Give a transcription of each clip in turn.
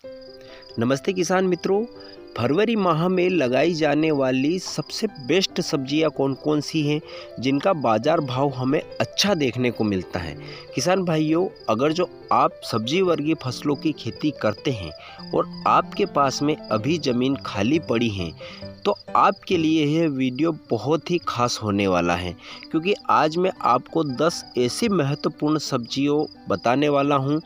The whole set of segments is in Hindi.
नमस्ते किसान मित्रों। फरवरी माह में लगाई जाने वाली सबसे बेस्ट सब्जियां कौन कौन सी हैं जिनका बाज़ार भाव हमें अच्छा देखने को मिलता है। किसान भाइयों, अगर जो आप सब्जी वर्गीय फसलों की खेती करते हैं और आपके पास में अभी ज़मीन खाली पड़ी है तो आपके लिए यह वीडियो बहुत ही खास होने वाला है, क्योंकि आज मैं आपको 10 ऐसी महत्वपूर्ण सब्जियों बताने वाला हूं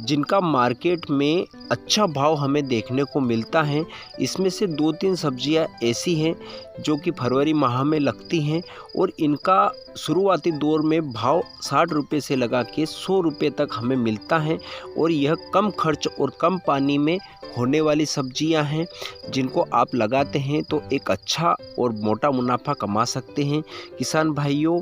जिनका मार्केट में अच्छा भाव हमें देखने को मिलता है। इसमें से 2-3 सब्जियां ऐसी हैं जो कि फरवरी माह में लगती हैं और इनका शुरुआती दौर में भाव 60 रुपये से लगा के 100 रुपये तक हमें मिलता है और यह कम खर्च और कम पानी में होने वाली सब्जियां हैं जिनको आप लगाते हैं तो एक अच्छा और मोटा मुनाफा कमा सकते हैं। किसान भाइयों,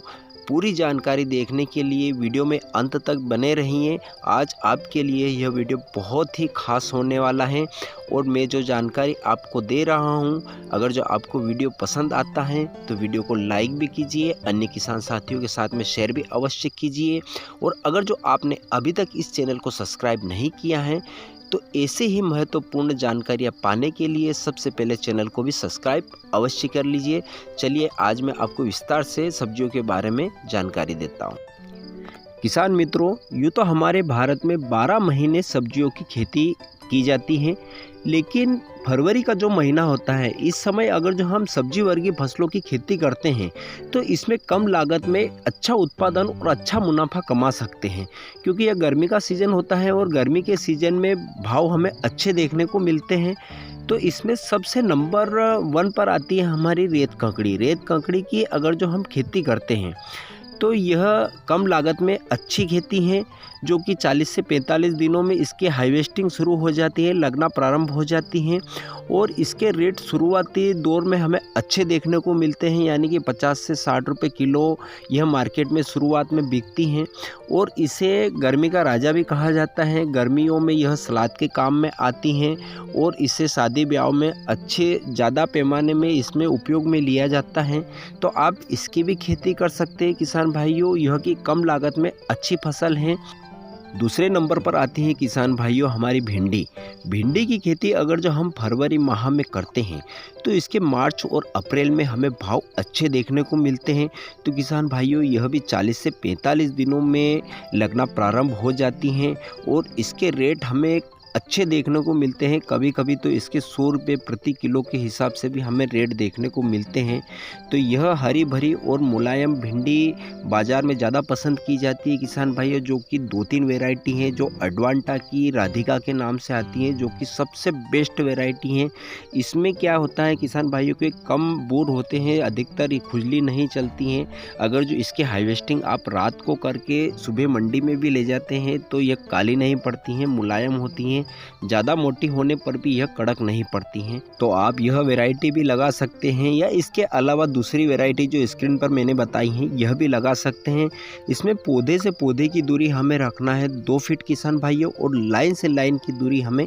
पूरी जानकारी देखने के लिए वीडियो में अंत तक बने रहिए। आज आपके लिए यह वीडियो बहुत ही खास होने वाला है और मैं जो जानकारी आपको दे रहा हूं, अगर जो आपको वीडियो पसंद आता है तो वीडियो को लाइक भी कीजिए, अन्य किसान साथियों के साथ में शेयर भी अवश्य कीजिए। और अगर जो आपने अभी तक इस चैनल को सब्सक्राइब नहीं किया है तो ऐसे ही महत्वपूर्ण जानकारियाँ पाने के लिए सबसे पहले चैनल को भी सब्सक्राइब अवश्य कर लीजिए। चलिए आज मैं आपको विस्तार से सब्जियों के बारे में जानकारी देता हूँ। किसान मित्रों, यूँ तो हमारे भारत में 12 महीने सब्जियों की खेती की जाती है, लेकिन फरवरी का जो महीना होता है इस समय अगर जो हम सब्जी वर्गीय फसलों की खेती करते हैं तो इसमें कम लागत में अच्छा उत्पादन और अच्छा मुनाफा कमा सकते हैं, क्योंकि यह गर्मी का सीज़न होता है और गर्मी के सीज़न में भाव हमें अच्छे देखने को मिलते हैं। तो इसमें सबसे नंबर 1 पर आती है हमारी रेत ककड़ी। रेत ककड़ी की अगर जो हम खेती करते हैं तो यह कम लागत में अच्छी खेती है, जो कि 40 से 45 दिनों में इसकी हार्वेस्टिंग शुरू हो जाती है, लगना प्रारंभ हो जाती हैं और इसके रेट शुरुआती दौर में हमें अच्छे देखने को मिलते हैं, यानी कि 50 से 60 रुपये किलो यह मार्केट में शुरुआत में बिकती हैं और इसे गर्मी का राजा भी कहा जाता है। गर्मियों में यह सलाद के काम में आती हैं और इसे शादी ब्याह में अच्छे ज़्यादा पैमाने में इसमें उपयोग में लिया जाता है। तो आप इसकी भी खेती कर सकते हैं किसान भाइयों, यह कि कम लागत में अच्छी फसल है। दूसरे नंबर पर आती है किसान भाइयों हमारी भिंडी। भिंडी की खेती अगर जो हम फरवरी माह में करते हैं तो इसके मार्च और अप्रैल में हमें भाव अच्छे देखने को मिलते हैं। तो किसान भाइयों, यह भी 40 से 45 दिनों में लगना प्रारंभ हो जाती हैं और इसके रेट हमें अच्छे देखने को मिलते हैं। कभी कभी तो इसके 100 रुपये प्रति किलो के हिसाब से भी हमें रेट देखने को मिलते हैं। तो यह हरी भरी और मुलायम भिंडी बाज़ार में ज़्यादा पसंद की जाती है किसान भाइयों, जो कि 2-3 वैरायटी हैं जो अडवांटा की राधिका के नाम से आती हैं, जो कि सबसे बेस्ट वैरायटी हैं। इसमें क्या होता है किसान भाइयों के कम बोर होते हैं, अधिकतर ये खुजली नहीं चलती हैं। अगर जो इसकी हार्वेस्टिंग आप रात को करके सुबह मंडी में भी ले जाते हैं तो यह काली नहीं पड़ती हैं, मुलायम होती हैं। ज़्यादा मोटी होने पर भी यह कड़क नहीं पड़ती हैं। तो आप यह वैरायटी भी लगा सकते हैं या इसके अलावा दूसरी वैरायटी जो स्क्रीन पर मैंने बताई है यह भी लगा सकते हैं। इसमें पौधे से पौधे की दूरी हमें रखना है 2 फीट किसान भाइयों और लाइन से लाइन की दूरी हमें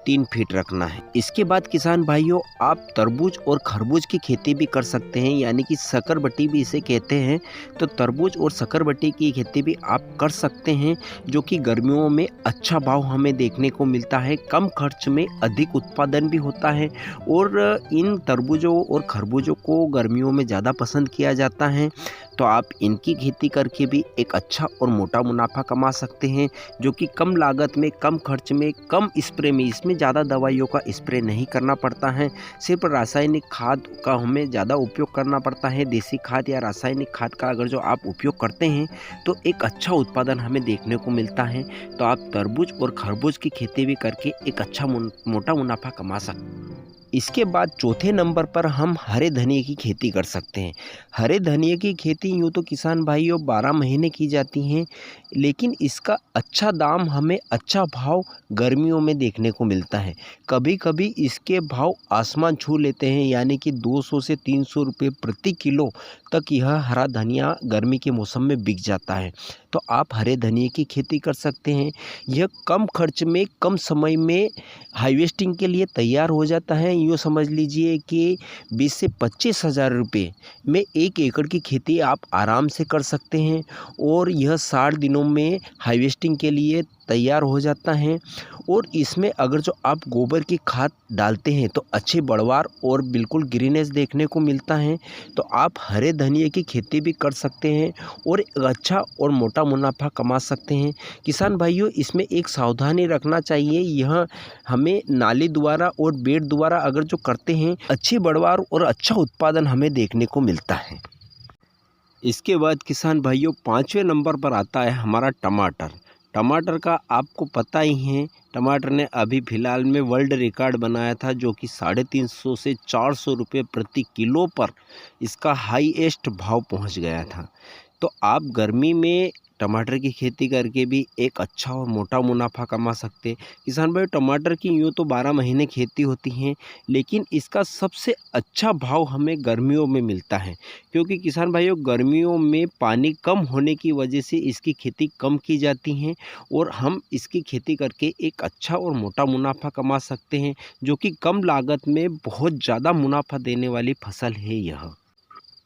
3 फीट रखना है। इसके बाद किसान भाइयों आप तरबूज और खरबूज की खेती भी कर सकते हैं, यानी कि शकरबटी भी इसे कहते हैं। तो तरबूज और शकरबटी की खेती भी आप कर सकते हैं, जो कि गर्मियों में अच्छा भाव हमें देखने को मिलता है, कम खर्च में अधिक उत्पादन भी होता है और इन तरबूजों और खरबूजों को गर्मियों में ज़्यादा पसंद किया जाता है। तो आप इनकी खेती करके भी एक अच्छा और मोटा मुनाफा कमा सकते हैं, जो कि कम लागत में, कम खर्च में, कम स्प्रे में, इसमें ज़्यादा दवाइयों का स्प्रे नहीं करना पड़ता है। सिर्फ रासायनिक खाद का हमें ज़्यादा उपयोग करना पड़ता है। देसी खाद या रासायनिक खाद का अगर जो आप उपयोग करते हैं तो एक अच्छा उत्पादन हमें देखने को मिलता है। तो आप तरबूज और खरबूज की खेती भी करके एक अच्छा मोटा मुनाफा कमा सकते हैं। इसके बाद चौथे नंबर पर हम हरे धनिए की खेती कर सकते हैं। हरे धनिए की खेती यूँ तो किसान भाइयों 12 महीने की जाती हैं, लेकिन इसका अच्छा दाम हमें अच्छा भाव गर्मियों में देखने को मिलता है। कभी कभी इसके भाव आसमान छू लेते हैं, यानी कि 200 से 300 रुपये प्रति किलो तक यह हरा धनिया गर्मी के मौसम में बिक जाता है। तो आप हरे धनिए की खेती कर सकते हैं। यह कम खर्च में, कम समय में हार्वेस्टिंग के लिए तैयार हो जाता है। यूँ समझ लीजिए कि 20 से 25 हज़ार रुपये में 1 एकड़ की खेती आप आराम से कर सकते हैं और यह 60 दिनों में हार्वेस्टिंग के लिए तैयार हो जाता है। और इसमें अगर जो आप गोबर की खाद डालते हैं तो अच्छी बढ़वार और बिल्कुल ग्रीनेस देखने को मिलता है। तो आप हरे धनिए की खेती भी कर सकते हैं और एक अच्छा और मोटा मुनाफा कमा सकते हैं। किसान भाइयों, इसमें एक सावधानी रखना चाहिए, यह हमें नाली द्वारा और बेड द्वारा अगर जो करते हैं अच्छी बढ़वार और अच्छा उत्पादन हमें देखने को मिलता है। इसके बाद किसान भाइयों 5वें नंबर पर आता है हमारा टमाटर। टमाटर का आपको पता ही है, टमाटर ने अभी फ़िलहाल में वर्ल्ड रिकॉर्ड बनाया था, जो कि 350 से 400 रुपये प्रति किलो पर इसका हाईएस्ट भाव पहुंच गया था। तो आप गर्मी में टमाटर की खेती करके भी एक अच्छा और मोटा मुनाफा कमा सकते हैं। किसान भाई, टमाटर की यूँ तो 12 महीने खेती होती हैं, लेकिन इसका सबसे अच्छा भाव हमें गर्मियों में मिलता है, क्योंकि किसान भाइयों गर्मियों में पानी कम होने की वजह से इसकी खेती कम की जाती है और हम इसकी खेती करके एक अच्छा और मोटा मुनाफा कमा सकते हैं, जो कि कम लागत में बहुत ज़्यादा मुनाफा देने वाली फसल है यह।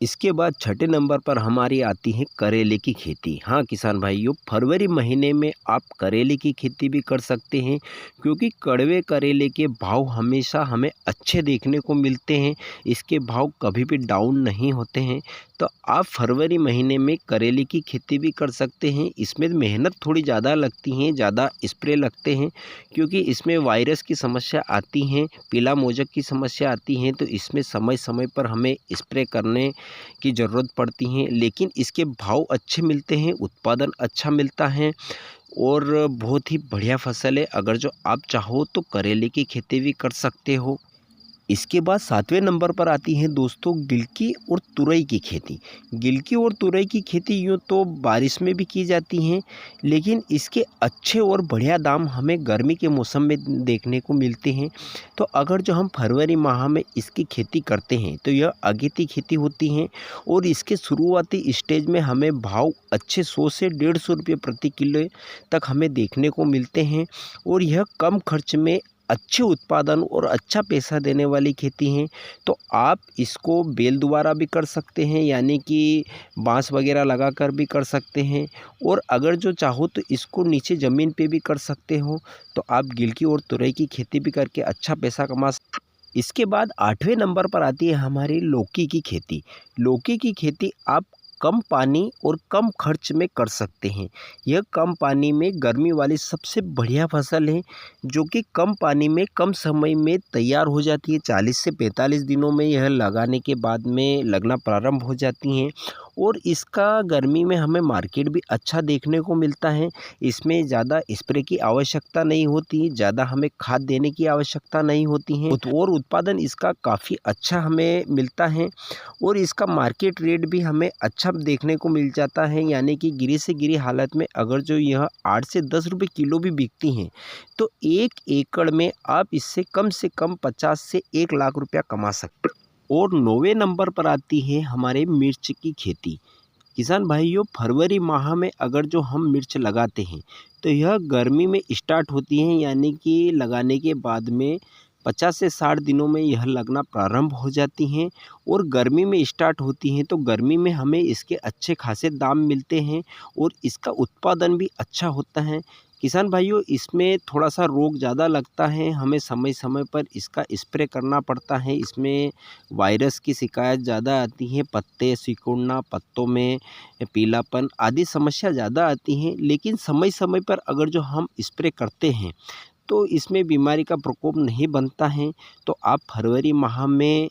इसके बाद छठे नंबर पर हमारी आती है करेले की खेती। हाँ किसान भाइयों, फरवरी महीने में आप करेले की खेती भी कर सकते हैं, क्योंकि कड़वे करेले के भाव हमेशा हमें अच्छे देखने को मिलते हैं, इसके भाव कभी भी डाउन नहीं होते हैं। तो आप फरवरी महीने में करेले की खेती भी कर सकते हैं। इसमें मेहनत थोड़ी ज़्यादा लगती हैं, ज़्यादा स्प्रे लगते हैं, क्योंकि इसमें वायरस की समस्या आती हैं, पीला मोजक की समस्या आती हैं, तो इसमें समय समय पर हमें स्प्रे करने की ज़रूरत पड़ती हैं। लेकिन इसके भाव अच्छे मिलते हैं, उत्पादन अच्छा मिलता है और बहुत ही बढ़िया फसल है। अगर जो आप चाहो तो करेले की खेती भी कर सकते हो। इसके बाद 7वें नंबर पर आती है दोस्तों गिलकी और तुरई की खेती। गिलकी और तुरई की खेती यूँ तो बारिश में भी की जाती हैं, लेकिन इसके अच्छे और बढ़िया दाम हमें गर्मी के मौसम में देखने को मिलते हैं। तो अगर जो हम फरवरी माह में इसकी खेती करते हैं तो यह अगेती खेती होती हैं और इसके शुरुआती स्टेज में हमें भाव अच्छे 100 से 150 रुपये प्रति किलो तक हमें देखने को मिलते हैं और यह कम खर्च में अच्छे उत्पादन और अच्छा पैसा देने वाली खेती हैं। तो आप इसको बेल द्वारा भी कर सकते हैं, यानी कि बांस वगैरह लगाकर भी कर सकते हैं, और अगर जो चाहो तो इसको नीचे ज़मीन पे भी कर सकते हो। तो आप गिलकी और तुरई की खेती भी करके अच्छा पैसा कमा सकते। इसके बाद 8वें नंबर पर आती है हमारी लौकी की खेती। लौकी की खेती आप कम पानी और कम खर्च में कर सकते हैं। यह कम पानी में गर्मी वाली सबसे बढ़िया फसल है, जो कि कम पानी में कम समय में तैयार हो जाती है। 40 से 45 दिनों में यह लगाने के बाद में लगना प्रारंभ हो जाती हैं और इसका गर्मी में हमें मार्केट भी अच्छा देखने को मिलता है। इसमें ज़्यादा स्प्रे की आवश्यकता नहीं होती, ज़्यादा हमें खाद देने की आवश्यकता नहीं होती है और उत्पादन इसका काफ़ी अच्छा हमें मिलता है और इसका मार्केट रेट भी हमें अच्छा देखने को मिल जाता है, यानी कि गिरी से गिरी हालत में अगर जो यह 8 से 10 रुपये किलो भी बिकती हैं तो 1 एकड़ में आप इससे कम 50 से 1 लाख रुपया कमा सकते हैं। और 9वें नंबर पर आती है हमारे मिर्च की खेती। किसान भाइयों, फरवरी माह में अगर जो हम मिर्च लगाते हैं तो यह गर्मी में स्टार्ट होती हैं, यानी कि लगाने के बाद में 50 से 60 दिनों में यह लगना प्रारंभ हो जाती हैं और गर्मी में स्टार्ट होती हैं। तो गर्मी में हमें इसके अच्छे खासे दाम मिलते हैं और इसका उत्पादन भी अच्छा होता है। किसान भाइयों, इसमें थोड़ा सा रोग ज़्यादा लगता है, हमें समय समय पर इसका स्प्रे करना पड़ता है। इसमें वायरस की शिकायत ज़्यादा आती है, पत्ते सिकुड़ना, पत्तों में पीलापन आदि समस्या ज़्यादा आती हैं, लेकिन समय समय पर अगर जो हम स्प्रे करते हैं तो इसमें बीमारी का प्रकोप नहीं बनता है। तो आप फरवरी माह में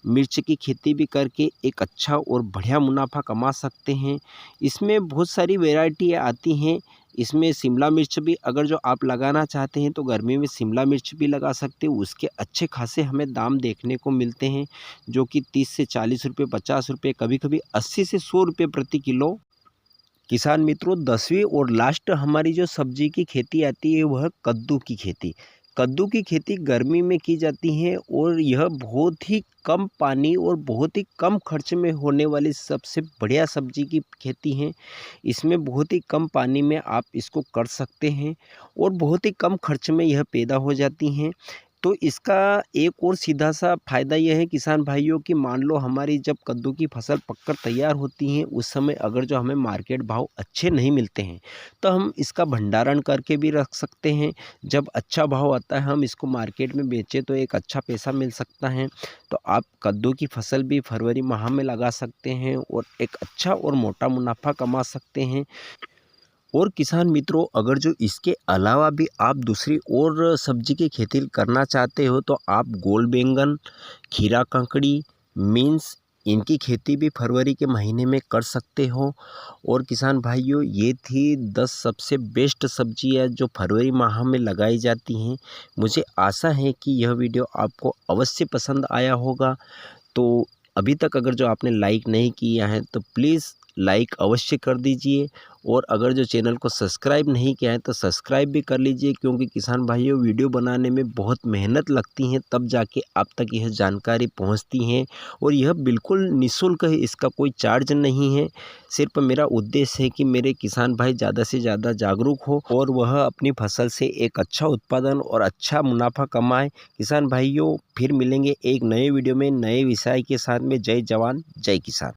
मिर्च की खेती भी करके एक अच्छा और बढ़िया मुनाफा कमा सकते हैं। इसमें बहुत सारी वैरायटी आती हैं। इसमें शिमला मिर्च भी अगर जो आप लगाना चाहते हैं तो गर्मी में शिमला मिर्च भी लगा सकते हो, उसके अच्छे खासे हमें दाम देखने को मिलते हैं, जो कि 30 से 40 रुपये, 50 रुपये, कभी-कभी 80 से 100 रुपये प्रति किलो। किसान मित्रों, 10वीं और लास्ट हमारी जो सब्जी की खेती आती है वह कद्दू की खेती। कद्दू की खेती गर्मी में की जाती है और यह बहुत ही कम पानी और बहुत ही कम खर्च में होने वाली सबसे बढ़िया सब्जी की खेती है। इसमें बहुत ही कम पानी में आप इसको कर सकते हैं और बहुत ही कम खर्च में यह पैदा हो जाती हैं। तो इसका एक और सीधा-सा फ़ायदा ये है किसान भाइयों कि मान लो हमारी जब कद्दू की फसल पककर तैयार होती हैं, उस समय अगर जो हमें मार्केट भाव अच्छे नहीं मिलते हैं, तो हम इसका भंडारण करके भी रख सकते हैं। जब अच्छा भाव आता है, हम इसको मार्केट में बेचें तो एक अच्छा पैसा मिल सकता है। तो आप कद्दू की फसल भी फरवरी माह में लगा सकते हैं और एक अच्छा और मोटा मुनाफ़ा कमा सकते हैं। और किसान मित्रों, अगर जो इसके अलावा भी आप दूसरी और सब्जी की खेती करना चाहते हो तो आप गोल बैंगन, खीरा ककड़ी, बीन्स इनकी खेती भी फरवरी के महीने में कर सकते हो। और किसान भाइयों, ये थी 10 सबसे बेस्ट सब्जियां जो फरवरी माह में लगाई जाती हैं। मुझे आशा है कि यह वीडियो आपको अवश्य पसंद आया होगा। तो अभी तक अगर जो आपने लाइक नहीं किया है तो प्लीज़ लाइक अवश्य कर दीजिए। और अगर जो चैनल को सब्सक्राइब नहीं किया है तो सब्सक्राइब भी कर लीजिए, क्योंकि किसान भाइयों वीडियो बनाने में बहुत मेहनत लगती है, तब जाके आप तक यह जानकारी पहुंचती है। और यह बिल्कुल निःशुल्क है, इसका कोई चार्ज नहीं है। सिर्फ मेरा उद्देश्य है कि मेरे किसान भाई ज़्यादा से ज़्यादा जागरूक हो और वह अपनी फसल से एक अच्छा उत्पादन और अच्छा मुनाफा कमाए। किसान भाइयों, फिर मिलेंगे एक नए वीडियो में नए विषय के साथ में। जय जवान जय किसान।